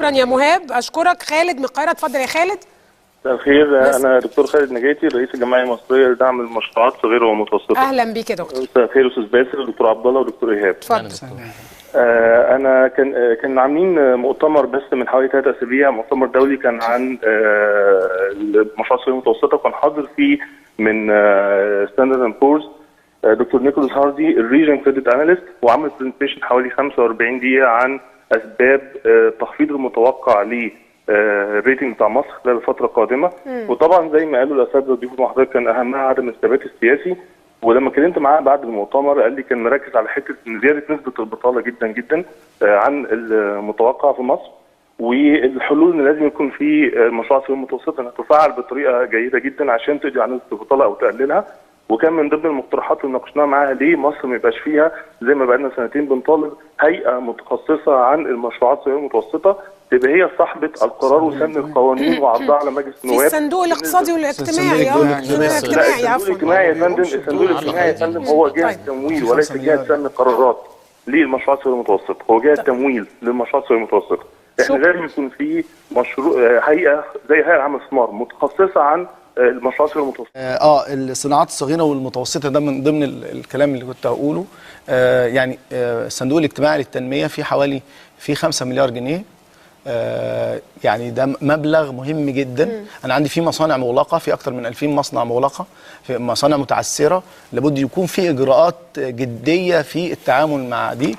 شكرا يا مهاب، اشكرك. خالد من القاهره، اتفضل يا خالد. مساء الخير، انا دكتور خالد نجاتي، رئيس الجمعيه المصريه لدعم المشروعات الصغيره والمتوسطه. اهلا بيك يا دكتور. مساء الخير استاذ باسل، دكتور عبد الله ودكتور ايهاب. اتفضل. انا كان عاملين مؤتمر بس من حوالي 3 اسابيع، مؤتمر دولي كان عن المشروعات الصغيره والمتوسطه، وكان حاضر فيه من ستاندرد اند بورز دكتور نيكولاس هاردي الريجن كريدت اناليست، وعمل برزنتيشن حوالي 45 دقيقه عن اسباب التخفيض المتوقع الريتنج بتاع مصر خلال الفتره القادمه. وطبعا زي ما قالوا الاساتذه ضيوف المحاضرات كان اهمها عدم الثبات السياسي. ولما اتكلمت معاه بعد المؤتمر قال لي كان مركز على حته ان زياده نسبه البطاله جدا جدا عن المتوقع في مصر، والحلول ان لازم يكون في المشروعات المتوسطه انها تفعل بطريقه جيده جدا عشان تقضي على نسبه البطاله او تقللها. وكان من ضمن المقترحات اللي ناقشناها معاها ليه مصر ما يبقاش فيها زي ما بقالنا سنتين بنطالب هيئه متخصصه عن المشروعات الصغيره والمتوسطه تبقى هي صاحبه القرار وسن القوانين وعرضها على مجلس النواب. في الصندوق الاقتصادي والاجتماعي. الصندوق الاجتماعي يا فندم، الصندوق الاجتماعي يا فندم هو جهه تمويل وليس جهه سن قرارات للمشروعات الصغيره والمتوسطه، هو جهه تمويل للمشروعات الصغيره والمتوسطه. احنا لازم يكون في مشروع هيئه زي هيئه العمل الاستثمار متخصصه عن المشروعات الصغيره والمتوسطه. الصناعات الصغيره والمتوسطه ده من ضمن الكلام اللي كنت هقوله. يعني الصندوق الاجتماعي للتنميه في حوالي 5 مليار جنيه. يعني ده مبلغ مهم جدا. انا عندي في مصانع مغلقه، في اكثر من 2000 مصنع مغلقه، في مصانع متعثره، لابد يكون في اجراءات جديه في التعامل مع دي.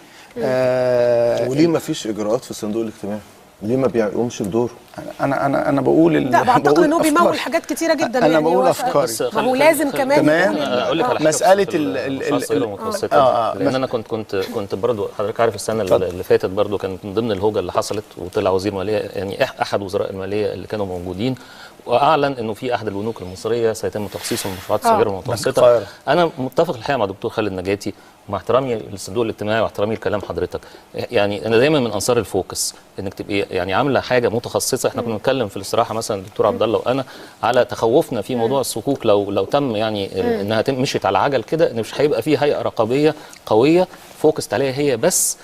وليه ما فيش اجراءات في الصندوق الاجتماعي؟ ليه ما بيقومش بدوره؟ انا بقول لا، بعتقد ان هو بيمول حاجات كتيره جدا. انا يعني بقول افكاري. ما هو لازم كمان اقول لك على حاجه مساله المتوسطه لان انا كنت برضو حضرتك عارف السنه اللي فاتت برضو كانت من ضمن الهوجه اللي حصلت، وطلع وزير ماليه يعني احد وزراء الماليه اللي كانوا موجودين واعلن انه في احد البنوك المصريه سيتم تخصيص المشروعات الصغيره والمتوسطه. انا متفق الحقيقه مع دكتور خالد نجاتي، مع احترامي للصندوق الاجتماعي واحترامي لكلام حضرتك. يعني انا دايما من انصار الفوكس، انك تبقي يعني عامله حاجه متخصصه. احنا كنا بنتكلم في الاستراحه مثلا الدكتور عبد الله وانا على تخوفنا في موضوع الصكوك لو تم يعني انها مشيت على عجل كده، ان مش هيبقى في هيئه رقابيه قويه فوكست عليها هي بس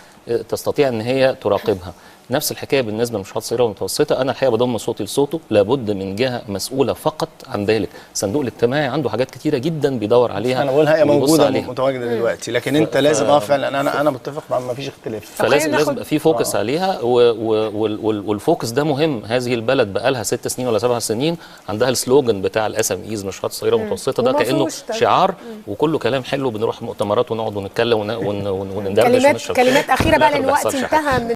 تستطيع ان هي تراقبها. نفس الحكايه بالنسبه للمشروعات الصغيره والمتوسطه. انا الحقيقه بضم صوتي لصوته، لابد من جهه مسؤوله فقط عن ذلك. الصندوق الاجتماعي عنده حاجات كتيره جدا بيدور عليها. انا بقول هيئه موجوده متواجده دلوقتي، لكن انت لازم فعلا انا متفق مع ما فيش اختلاف. فلازم يبقى في فوكس عليها، والفوكس ده مهم. هذه البلد بقى لها 6 سنين ولا 7 سنين عندها السلوجن بتاع الاس ام ايز المشروعات الصغيره والمتوسطه، ده كانه شعار وكله كلام حلو. بنروح مؤتمرات ونقعد ونتكلم وندردش كلمات اخيره بقى لان الوقت انتهى.